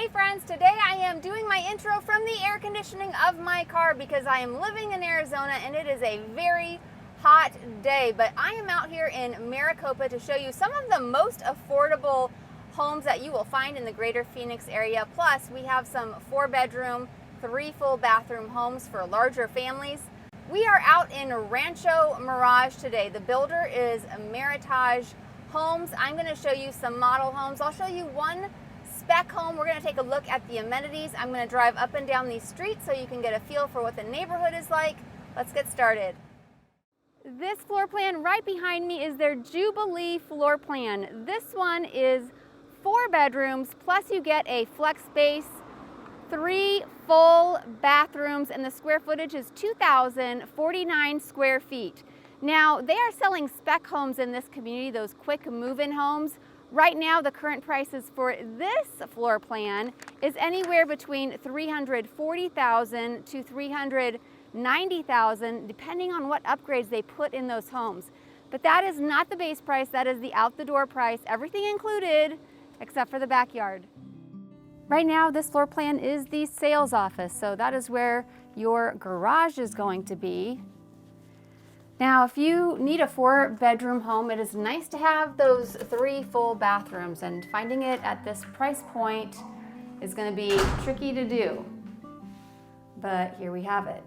Hey friends, today I am doing my intro from the air conditioning of my car because I am living in Arizona and it is a very hot day, but I am out here in Maricopa to show you some of the most affordable homes that you will find in the greater Phoenix area. Plus, we have some 4-bedroom, 3 full bathroom homes for larger families. We are out in Rancho Mirage today. The builder is Meritage Homes. I'm going to show you some model homes. I'll show you one spec home. We're going to take a look at the amenities. I'm going to drive up and down these streets so you can get a feel for what the neighborhood is like. Let's get started. This floor plan right behind me is their Jubilee floor plan. This one is 4 bedrooms, plus you get a flex space, 3 full bathrooms, and the square footage is 2,049 square feet. Now, they are selling spec homes in this community, those quick move-in homes. Right now, the current prices for this floor plan is anywhere between $340,000 to $390,000, depending on what upgrades they put in those homes. But that is not the base price, that is the out-the-door price, everything included, except for the backyard. Right now, this floor plan is the sales office, so that is where your garage is going to be. Now, if you need a 4-bedroom home, it is nice to have those 3 full bathrooms, and finding it at this price point is going to be tricky to do. But here we have it.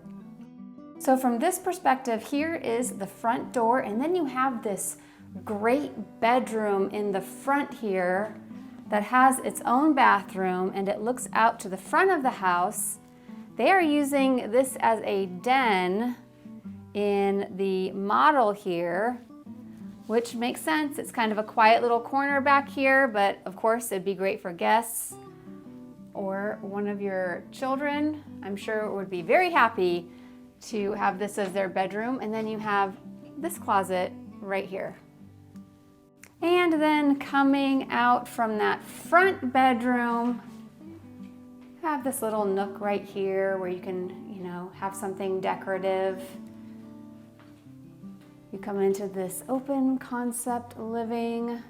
So from this perspective, here is the front door, and then you have this great bedroom in the front here that has its own bathroom, and it looks out to the front of the house. They are using this as a den in the model here, which makes sense. It's kind of a quiet little corner back here, but of course it'd be great for guests or one of your children. I'm sure would be very happy to have this as their bedroom. And then you have this closet right here. And then coming out from that front bedroom, have this little nook right here where you can, have something decorative. You come into this open concept living.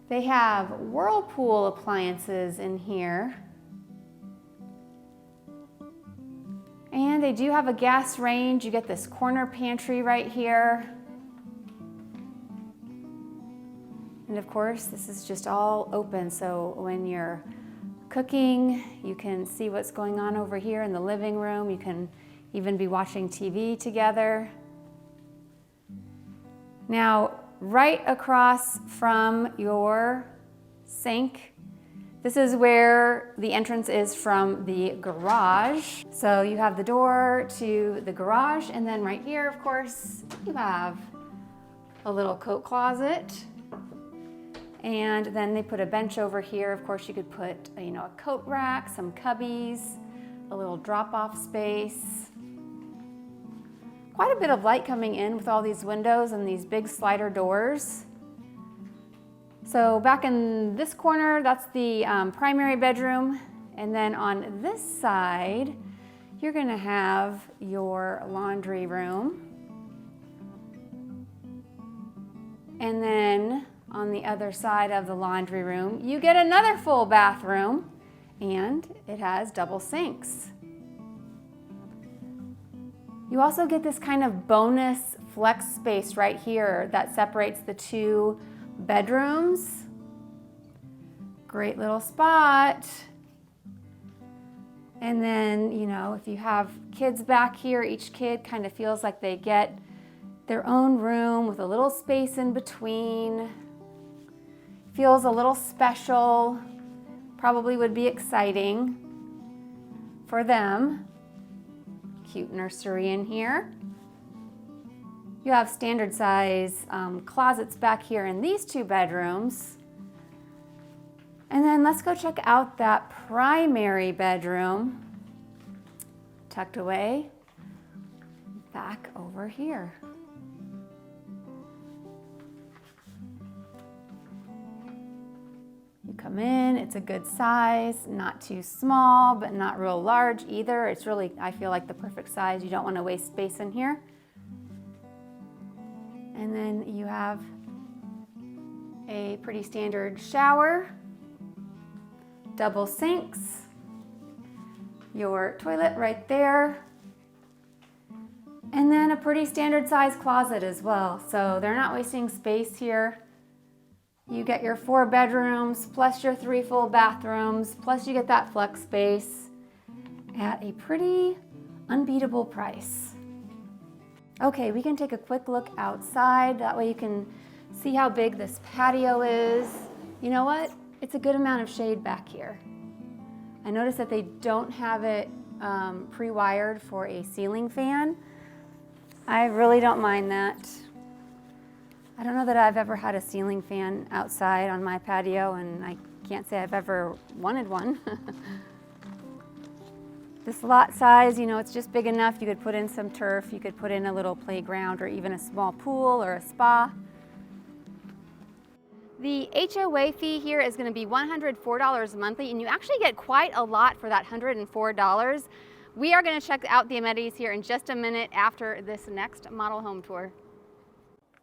They have Whirlpool appliances in here. And they do have a gas range. You get this corner pantry right here. And of course, this is just all open, so when you're cooking, you can see what's going on over here in the living room. You can even be watching TV together. Now, right across from your sink, this is where the entrance is from the garage. So you have the door to the garage, and then right here, of course, you have a little coat closet. And then they put a bench over here. Of course, you could put, a coat rack, some cubbies, a little drop-off space. Quite a bit of light coming in with all these windows and these big slider doors. So back in this corner, that's the primary bedroom. And then on this side, you're gonna have your laundry room. And then on the other side of the laundry room, you get another full bathroom, and it has double sinks. You also get this kind of bonus flex space right here that separates the 2 bedrooms. Great little spot. And then, if you have kids back here, each kid kind of feels like they get their own room with a little space in between. Feels a little special. Probably would be exciting for them. Cute nursery in here. You have standard size closets back here in these 2 bedrooms. And then let's go check out that primary bedroom, tucked away back over here. You come in, it's a good size, not too small, but not real large either. It's really, I feel like, the perfect size. You don't want to waste space in here. And then you have a pretty standard shower double sinks, your toilet right there, and then a pretty standard size closet as well. So they're not wasting space here. You get your 4 bedrooms, plus your 3 full bathrooms, plus you get that flex space at a pretty unbeatable price. Okay, we can take a quick look outside. That way you can see how big this patio is. You know what? It's a good amount of shade back here. I noticed that they don't have it pre-wired for a ceiling fan. I really don't mind that. I don't know that I've ever had a ceiling fan outside on my patio, and I can't say I've ever wanted one. This lot size, you know, it's just big enough. You could put in some turf, you could put in a little playground or even a small pool or a spa. The HOA fee here is going to be $104 monthly, and you actually get quite a lot for that $104. We are going to check out the amenities here in just a minute after this next model home tour.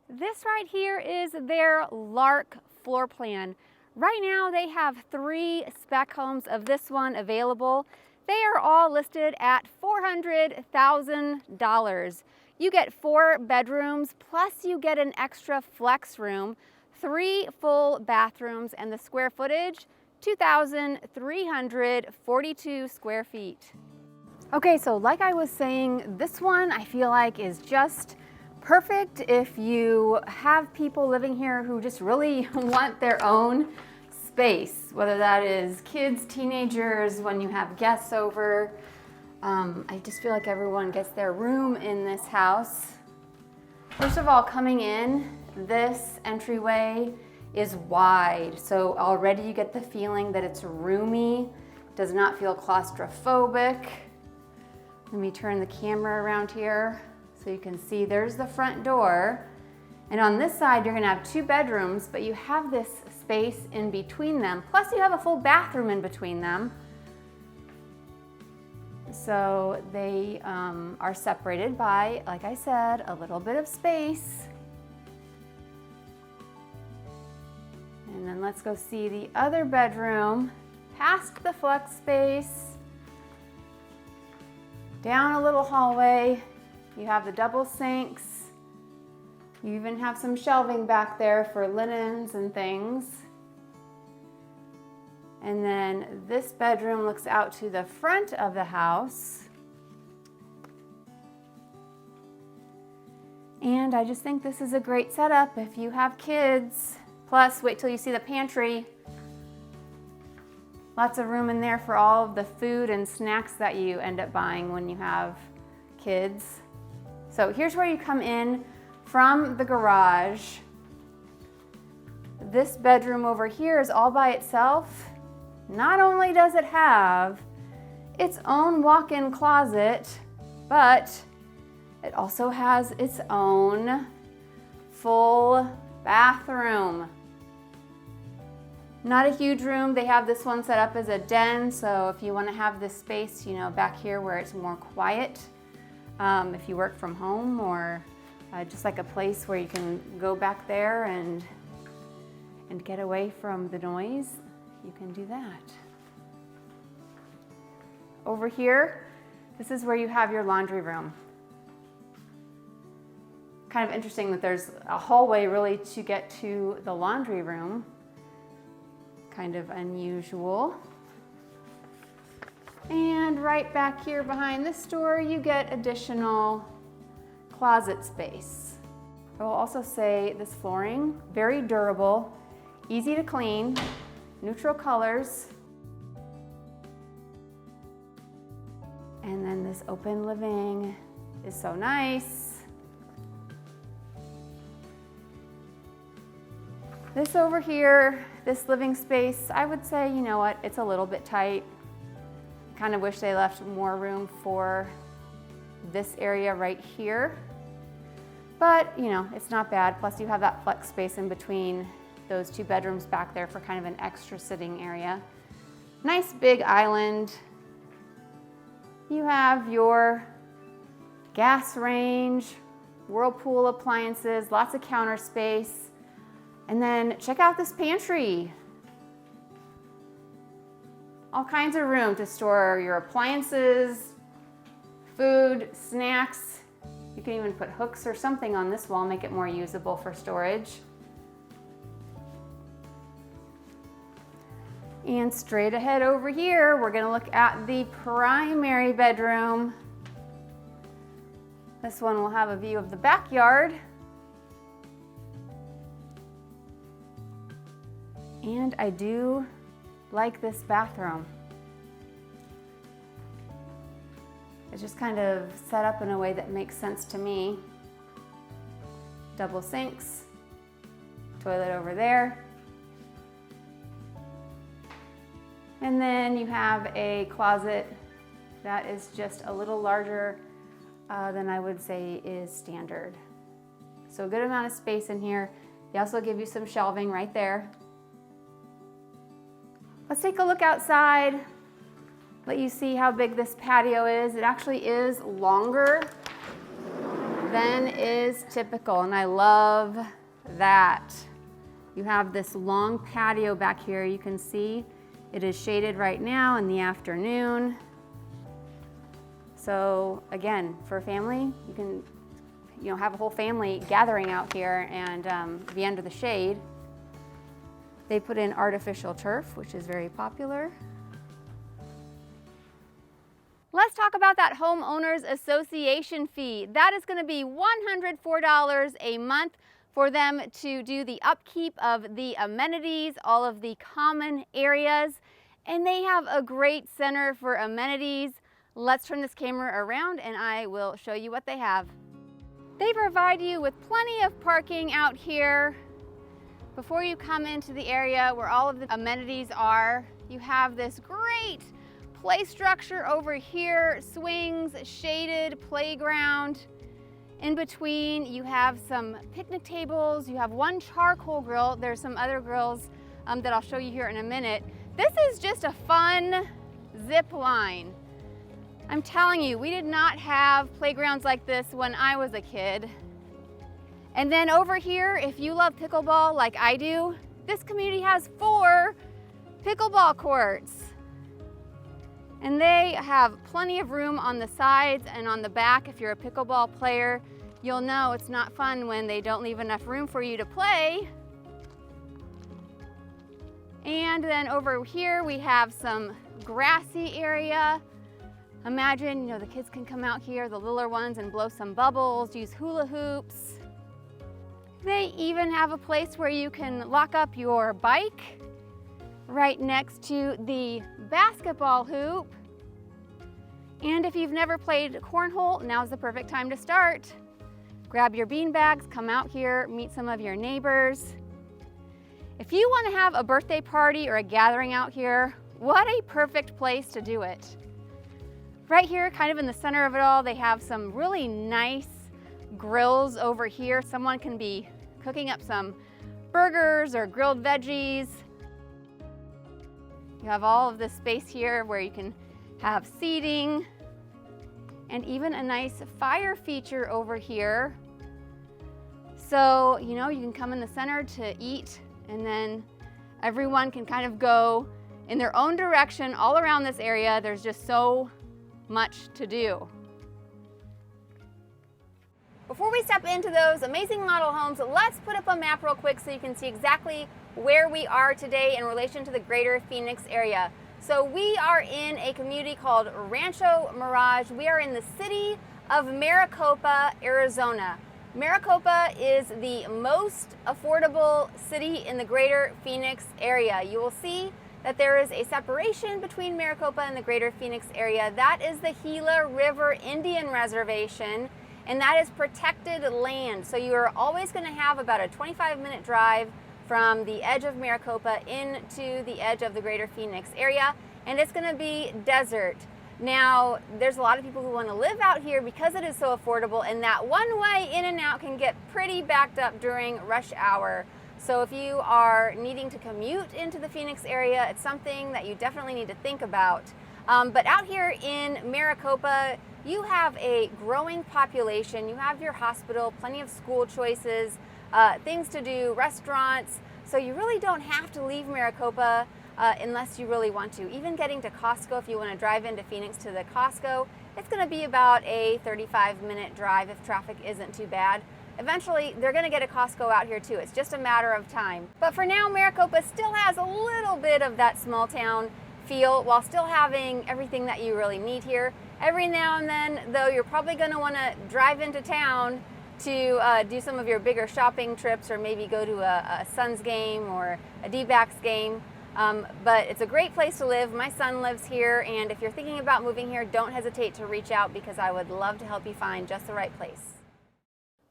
This right here is their Lark floor plan. Right now they have 3 spec homes of this one available. They are all listed at $400,000. You get 4 bedrooms, plus you get an extra flex room, 3 full bathrooms, and the square footage, 2,342 square feet. Okay, so like I was saying, this one I feel like is just perfect if you have people living here who just really want their own space, whether that is kids, teenagers, when you have guests over. I just feel like everyone gets their room in this house. First of all, coming in, this entryway is wide, so already you get the feeling that it's roomy, does not feel claustrophobic. Let me turn the camera around here so you can see there's the front door. And on this side, you're gonna have 2 bedrooms, but you have this space in between them. Plus you have a full bathroom in between them. So they are separated by, like I said, a little bit of space. And then let's go see the other bedroom, past the flex space, down a little hallway. You have the double sinks. You even have some shelving back there for linens and things. And then this bedroom looks out to the front of the house. And I just think this is a great setup if you have kids. Plus, wait till you see the pantry. Lots of room in there for all of the food and snacks that you end up buying when you have kids. So here's where you come in from the garage. This bedroom over here is all by itself. Not only does it have its own walk-in closet, but it also has its own full bathroom. Not a huge room. They have this one set up as a den, so if you want to have this space, you know, back here where it's more quiet, if you work from home, or just like a place where you can go back there and get away from the noise, you can do that. Over here, this is where you have your laundry room. Kind of interesting that there's a hallway really to get to the laundry room. Kind of unusual. And right back here behind this door, you get additional closet space. I will also say this flooring, very durable, easy to clean, neutral colors. And then this open living is so nice. This over here, this living space, I would say, you know what, it's a little bit tight. Kind of wish they left more room for this area right here. But, you know, it's not bad. Plus you have that flex space in between those 2 bedrooms back there for kind of an extra sitting area. Nice big island. You have your gas range, Whirlpool appliances, lots of counter space. And then check out this pantry. all kinds of room to store your appliances, food, snacks. You can even put hooks or something on this wall, make it more usable for storage. And straight ahead over here, we're gonna look at the primary bedroom. This one will have a view of the backyard. And I do like this bathroom. It's just kind of set up in a way that makes sense to me. Double sinks, toilet over there. And then you have a closet that is just a little larger than I would say is standard. So a good amount of space in here. They also give you some shelving right there. Let's take a look outside, let you see how big this patio is. It actually is longer than is typical, and I love that. You have this long patio back here. You can see it is shaded right now in the afternoon. So again, for a family, you can have a whole family gathering out here and be under the shade. They put in artificial turf, which is very popular. Let's talk about that homeowners association fee. That is going to be $104 a month for them to do the upkeep of the amenities, all of the common areas, and they have a great center for amenities. Let's turn this camera around and I will show you what they have. They provide you with plenty of parking out here. Before you come into the area where all of the amenities are, you have this great play structure over here, swings, shaded playground. In between, you have some picnic tables, you have one charcoal grill. There's some other grills that I'll show you here in a minute. This is just a fun zip line. I'm telling you, we did not have playgrounds like this when I was a kid. And then over here, if you love pickleball like I do, this community has 4 pickleball courts. And they have plenty of room on the sides and on the back. If you're a pickleball player, you'll know it's not fun when they don't leave enough room for you to play. And then over here, we have some grassy area. Imagine, the kids can come out here, the littler ones, and blow some bubbles, use hula hoops. They even have a place where you can lock up your bike right next to the basketball hoop. And if you've never played cornhole, now's the perfect time to start. Grab your bean bags, come out here, meet some of your neighbors. If you want to have a birthday party or a gathering out here, what a perfect place to do it. Right here, kind of in the center of it all, they have some really nice grills over here. Someone can be cooking up some burgers or grilled veggies. You have all of this space here where you can have seating and even a nice fire feature over here. So, you can come in the center to eat, and then everyone can kind of go in their own direction all around this area. There's just so much to do. Before we step into those amazing model homes, let's put up a map real quick so you can see exactly where we are today in relation to the greater Phoenix area. So we are in a community called Rancho Mirage. We are in the city of Maricopa, Arizona. Maricopa is the most affordable city in the greater Phoenix area. You will see that there is a separation between Maricopa and the greater Phoenix area. That is the Gila River Indian Reservation, and that is protected land. So you are always going to have about a 25-minute drive from the edge of Maricopa into the edge of the greater Phoenix area, and it's going to be desert. Now, there's a lot of people who want to live out here because it is so affordable, and that one way in and out can get pretty backed up during rush hour. So if you are needing to commute into the Phoenix area, it's something that you definitely need to think about. But out here in Maricopa, you have a growing population. You have your hospital, plenty of school choices, things to do, restaurants. So you really don't have to leave Maricopa unless you really want to. Even getting to Costco, if you want to drive into Phoenix to the Costco, it's going to be about a 35-minute drive if traffic isn't too bad. Eventually, they're going to get a Costco out here too. It's just a matter of time. But for now, Maricopa still has a little bit of that small town feel while still having everything that you really need here. Every now and then, though, you're probably going to want to drive into town to do some of your bigger shopping trips, or maybe go to a Suns game or a D-backs game. But it's a great place to live. My son lives here, and if you're thinking about moving here, don't hesitate to reach out because I would love to help you find just the right place.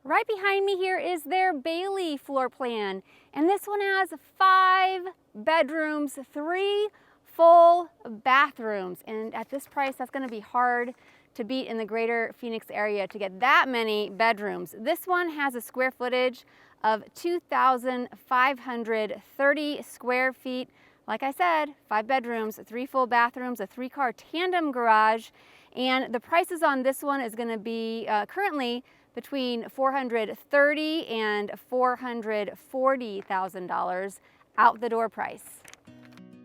Right behind me here is their Bailey floor plan, and this one has 5 bedrooms, 3 full bathrooms, and at this price, that's going to be hard to beat in the greater Phoenix area to get that many bedrooms. This one has a square footage of 2,530 square feet. Like I said, 5 bedrooms, 3 full bathrooms, a 3-car tandem garage, and the prices on this one is going to be currently between $430,000 and $440,000 out the door price.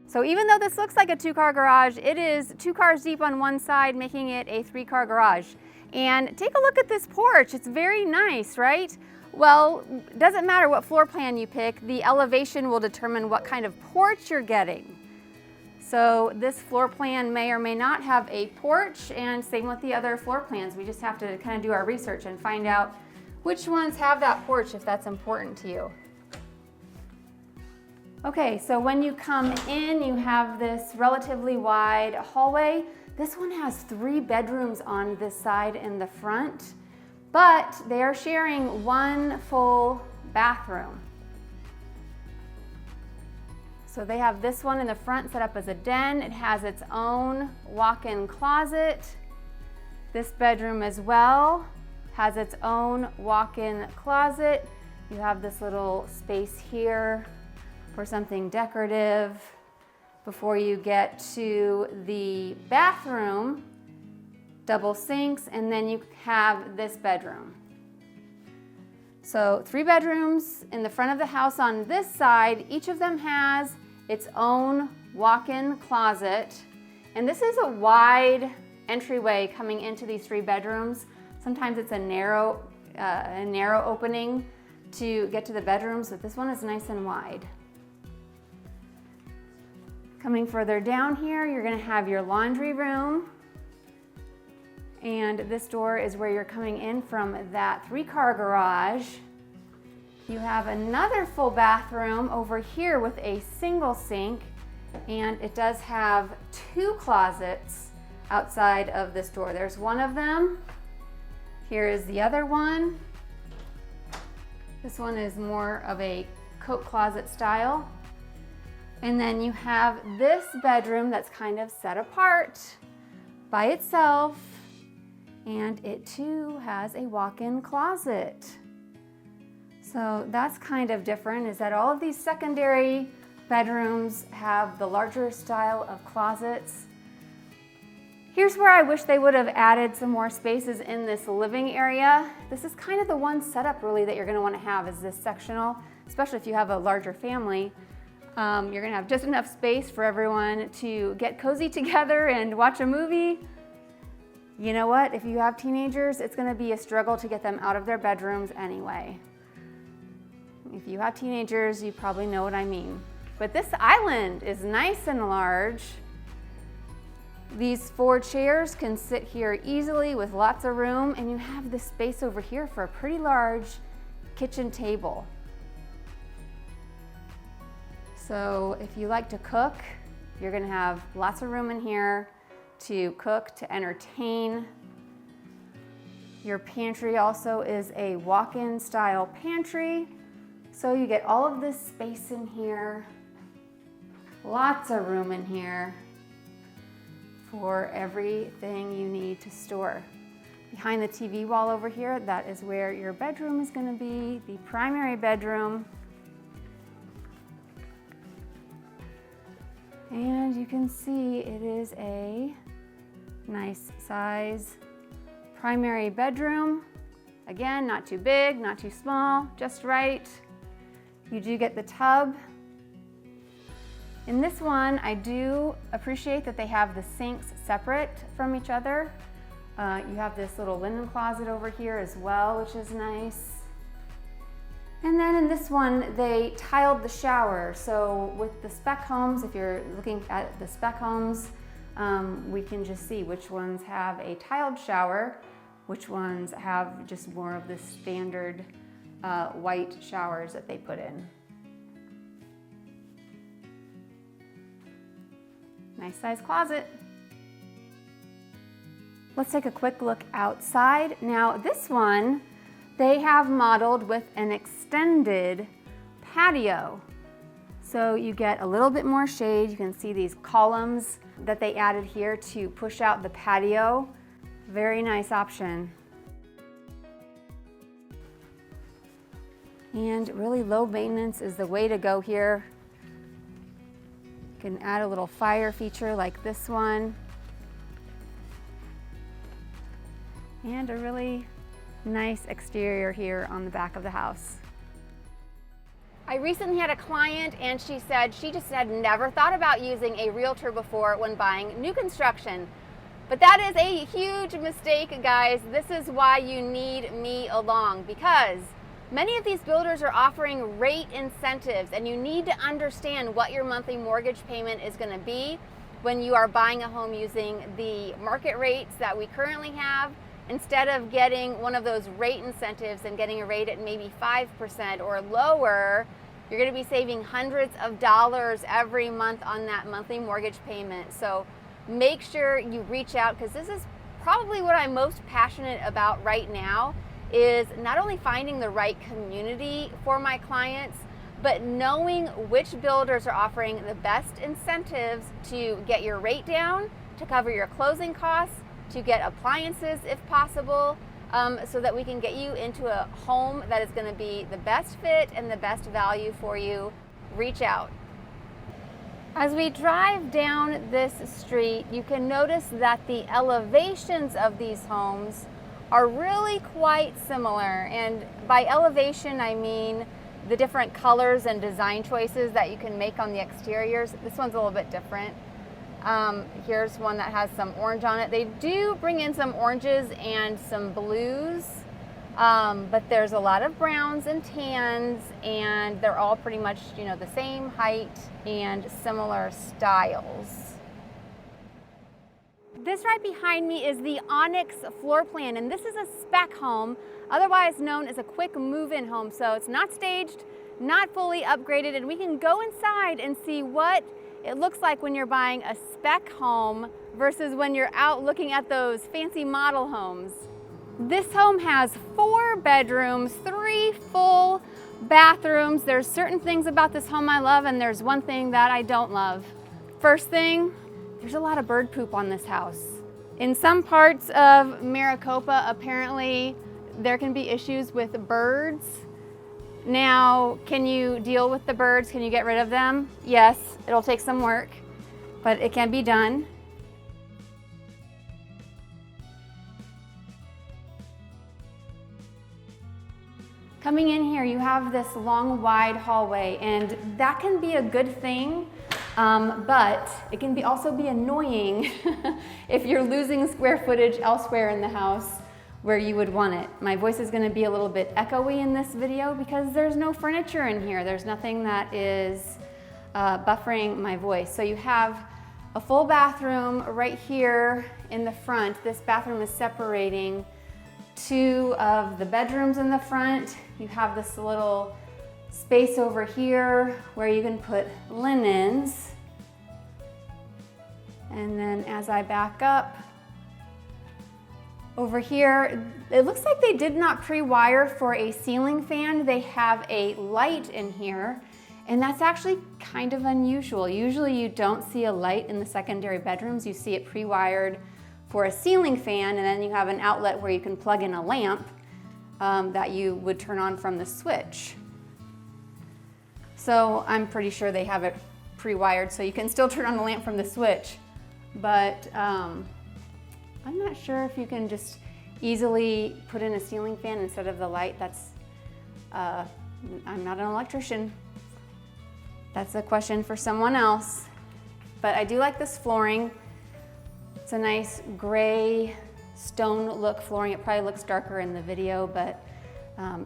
So even though this looks like a 2-car garage, it is 2 cars deep on one side, making it a 3-car garage. And take a look at this porch. It's very nice, right? Well, it doesn't matter what floor plan you pick, the elevation will determine what kind of porch you're getting. So this floor plan may or may not have a porch, and same with the other floor plans. We just have to kind of do our research and find out which ones have that porch if that's important to you. Okay, so when you come in, you have this relatively wide hallway. This one has 3 bedrooms on this side in the front, but they are sharing 1 full bathroom. So they have this one in the front set up as a den. It has its own walk-in closet. This bedroom as well has its own walk-in closet. You have this little space here for something decorative. Before you get to the bathroom, double sinks, and then you have this bedroom. So 3 bedrooms in the front of the house on this side. Each of them has its own walk-in closet. And this is a wide entryway coming into these 3 bedrooms. Sometimes it's a narrow opening to get to the bedrooms, but this one is nice and wide. Coming further down here, you're going to have your laundry room. And this door is where you're coming in from that 3-car garage. You have another full bathroom over here with a single sink, and it does have 2 closets outside of this door. There's one of them. Here is the other one. This one is more of a coat closet style. And then you have this bedroom that's kind of set apart by itself, and it too has a walk-in closet. So that's kind of different, is that all of these secondary bedrooms have the larger style of closets. Here's where I wish they would have added some more spaces in this living area. This is kind of the one setup really that you're going to want to have, is this sectional, especially if you have a larger family. You're gonna have just enough space for everyone to get cozy together and watch a movie. You know what? If you have teenagers, it's gonna be a struggle to get them out of their bedrooms anyway. If you have teenagers, you probably know what I mean. But this island is nice and large. These 4 chairs can sit here easily with lots of room, and you have this space over here for a pretty large kitchen table. So if you like to cook, you're gonna have lots of room in here to cook, to entertain. Your pantry also is a walk-in style pantry. So you get all of this space in here, lots of room in here for everything you need to store. Behind the TV wall over here, that is where your bedroom is gonna be, the primary bedroom. And you can see it is a nice size primary bedroom. Again, not too big, not too small, just right. You do get the tub. In this one, I do appreciate that they have the sinks separate from each other. You have this little linen closet over here as well, which is nice. And then in this one, they tiled the shower. So with the spec homes, if you're looking at the spec homes, we can just see which ones have a tiled shower, which ones have just more of the standard white showers that they put in. Nice size closet. Let's take a quick look outside. Now this one, they have modeled with an extended patio. So you get a little bit more shade. You can see these columns that they added here to push out the patio. Very nice option. And really low maintenance is the way to go here. You can add a little fire feature like this one. And a really nice exterior here on the back of the house. I recently had a client and she said she just had never thought about using a realtor before when buying new construction. But that is a huge mistake, guys. This is why you need me along, because many of these builders are offering rate incentives, and you need to understand what your monthly mortgage payment is going to be when you are buying a home using the market rates that we currently have, instead of getting one of those rate incentives and getting a rate at maybe 5% or lower. You're going to be saving hundreds of dollars every month on that monthly mortgage payment. So make sure you reach out, because this is probably what I'm most passionate about right now, is not only finding the right community for my clients, but knowing which builders are offering the best incentives to get your rate down, to cover your closing costs, to get appliances if possible, so that we can get you into a home that is going to be the best fit and the best value for you. Reach out. As we drive down this street, you can notice that the elevations of these homes are really quite similar. And by elevation, I mean the different colors and design choices that you can make on the exteriors. This one's a little bit different. Here's one that has some orange on it. They do bring in some oranges and some blues, but there's a lot of browns and tans, and they're all pretty much, you know, the same height and similar styles. This right behind me is the Onyx floor plan, and this is a spec home, otherwise known as a quick move-in home. So it's not staged, not fully upgraded, and we can go inside and see what it looks like when you're buying a spec home versus when you're out looking at those fancy model homes. This home has 4 bedrooms, 3 full bathrooms. There's certain things about this home I love, and there's one thing that I don't love. First thing, there's a lot of bird poop on this house. In some parts of Maricopa, apparently there can be issues with birds. Now, can you deal with the birds? Can you get rid of them? Yes, it'll take some work, but it can be done. Coming in here, you have this long, wide hallway, and that can be a good thing, but it can also be annoying if you're losing square footage elsewhere in the house where you would want it. My voice is going to be a little bit echoey in this video because there's no furniture in here. There's nothing that is buffering my voice. So you have a full bathroom right here in the front. This bathroom is separating 2 of the bedrooms in the front. You have this little space over here where you can put linens. And then as I back up, over here, it looks like they did not pre-wire for a ceiling fan. They have a light in here, and that's actually kind of unusual. Usually you don't see a light in the secondary bedrooms. You see it pre-wired for a ceiling fan, and then you have an outlet where you can plug in a lamp that you would turn on from the switch. So I'm pretty sure they have it pre-wired so you can still turn on the lamp from the switch. But I'm not sure if you can just easily put in a ceiling fan instead of the light. I'm not an electrician. That's a question for someone else. But I do like this flooring. It's a nice gray stone look flooring. It probably looks darker in the video, but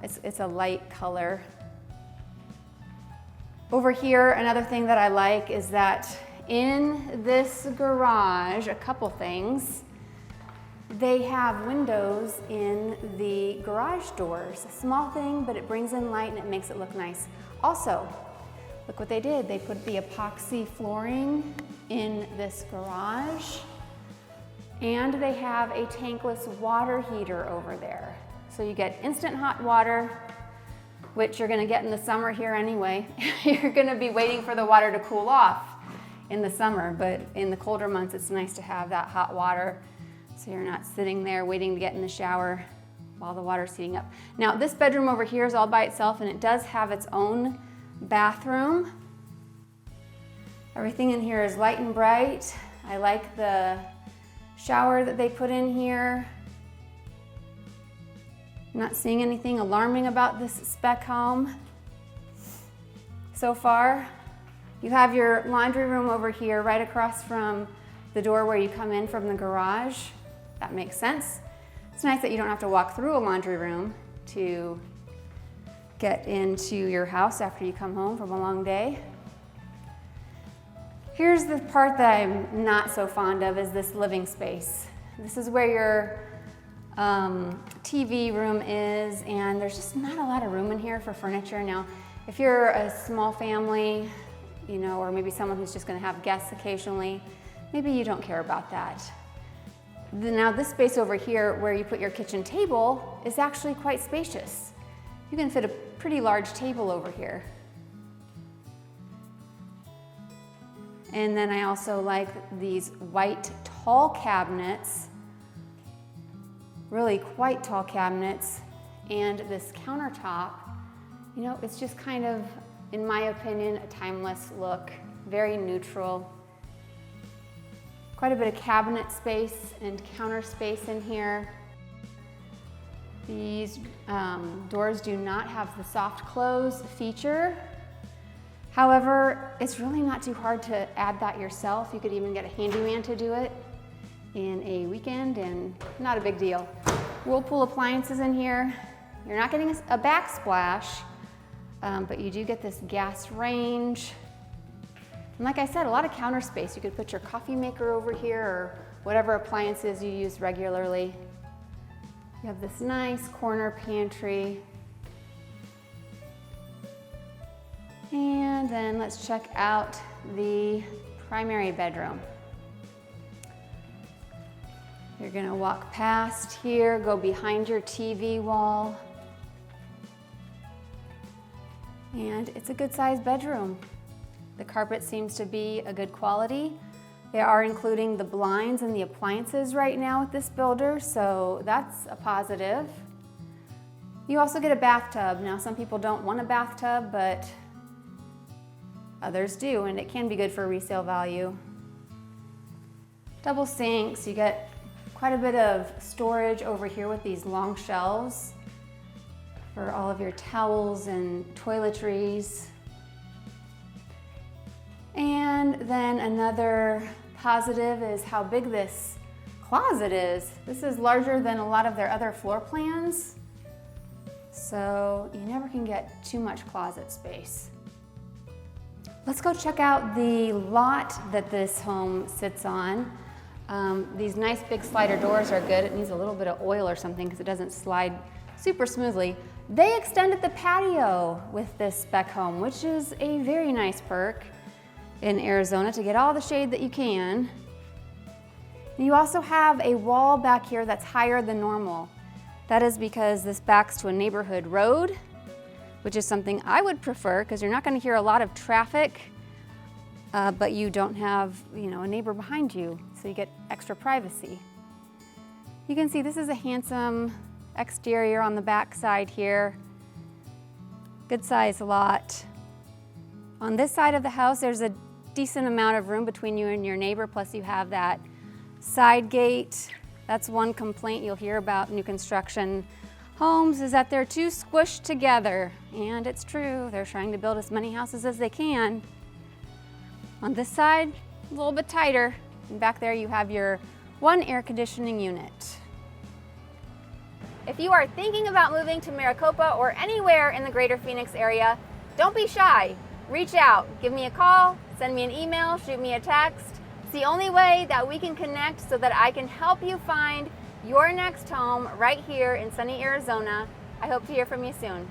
it's a light color. Over here, another thing that I like is that in this garage, a couple things. They have windows in the garage doors. A small thing, but it brings in light and it makes it look nice. Also, look what they did. They put the epoxy flooring in this garage, and they have a tankless water heater over there. So you get instant hot water, which you're gonna get in the summer here anyway. You're gonna be waiting for the water to cool off in the summer, but in the colder months, it's nice to have that hot water so you're not sitting there waiting to get in the shower while the water's heating up. Now, this bedroom over here is all by itself, and it does have its own bathroom. Everything in here is light and bright. I like the shower that they put in here. I'm not seeing anything alarming about this spec home so far. You have your laundry room over here right across from the door where you come in from the garage. That makes sense. It's nice that you don't have to walk through a laundry room to get into your house after you come home from a long day. Here's the part that I'm not so fond of, is this living space. This is where your TV room is, and there's just not a lot of room in here for furniture. Now, if you're a small family, you know, or maybe someone who's just gonna have guests occasionally, maybe you don't care about that. Now, this space over here where you put your kitchen table is actually quite spacious. You can fit a pretty large table over here. And then I also like these white tall cabinets, really quite tall cabinets, and this countertop. You know, it's just kind of, in my opinion, a timeless look, very neutral. Quite a bit of cabinet space and counter space in here. These doors do not have the soft close feature. However, it's really not too hard to add that yourself. You could even get a handyman to do it in a weekend, and not a big deal. Whirlpool appliances in here. You're not getting a backsplash, but you do get this gas range. And like I said, a lot of counter space. You could put your coffee maker over here or whatever appliances you use regularly. You have this nice corner pantry. And then let's check out the primary bedroom. You're gonna walk past here, go behind your TV wall. And it's a good sized bedroom. The carpet seems to be a good quality. They are including the blinds and the appliances right now with this builder, so that's a positive. You also get a bathtub. Now, some people don't want a bathtub, but others do, and it can be good for resale value. Double sinks. You get quite a bit of storage over here with these long shelves for all of your towels and toiletries. And then another positive is how big this closet is. This is larger than a lot of their other floor plans, so you never can get too much closet space. Let's go check out the lot that this home sits on. These nice big slider doors are good. It needs a little bit of oil or something because it doesn't slide super smoothly. They extended the patio with this spec home, which is a very nice perk in Arizona to get all the shade that you can. You also have a wall back here that's higher than normal. That is because this backs to a neighborhood road, which is something I would prefer because you're not going to hear a lot of traffic, but you don't have, you know, a neighbor behind you, so you get extra privacy. You can see this is a handsome exterior on the back side here. Good size lot. On this side of the house, there's a decent amount of room between you and your neighbor, plus you have that side gate. That's one complaint you'll hear about new construction Homes is that they're too squished together. And it's true, they're trying to build as many houses as they can. On this side, a little bit tighter. And back there you have your one air conditioning unit. If you are thinking about moving to Maricopa or anywhere in the greater Phoenix area, don't be shy. Reach out, give me a call, send me an email, shoot me a text. It's the only way that we can connect so that I can help you find your next home right here in sunny Arizona. I hope to hear from you soon.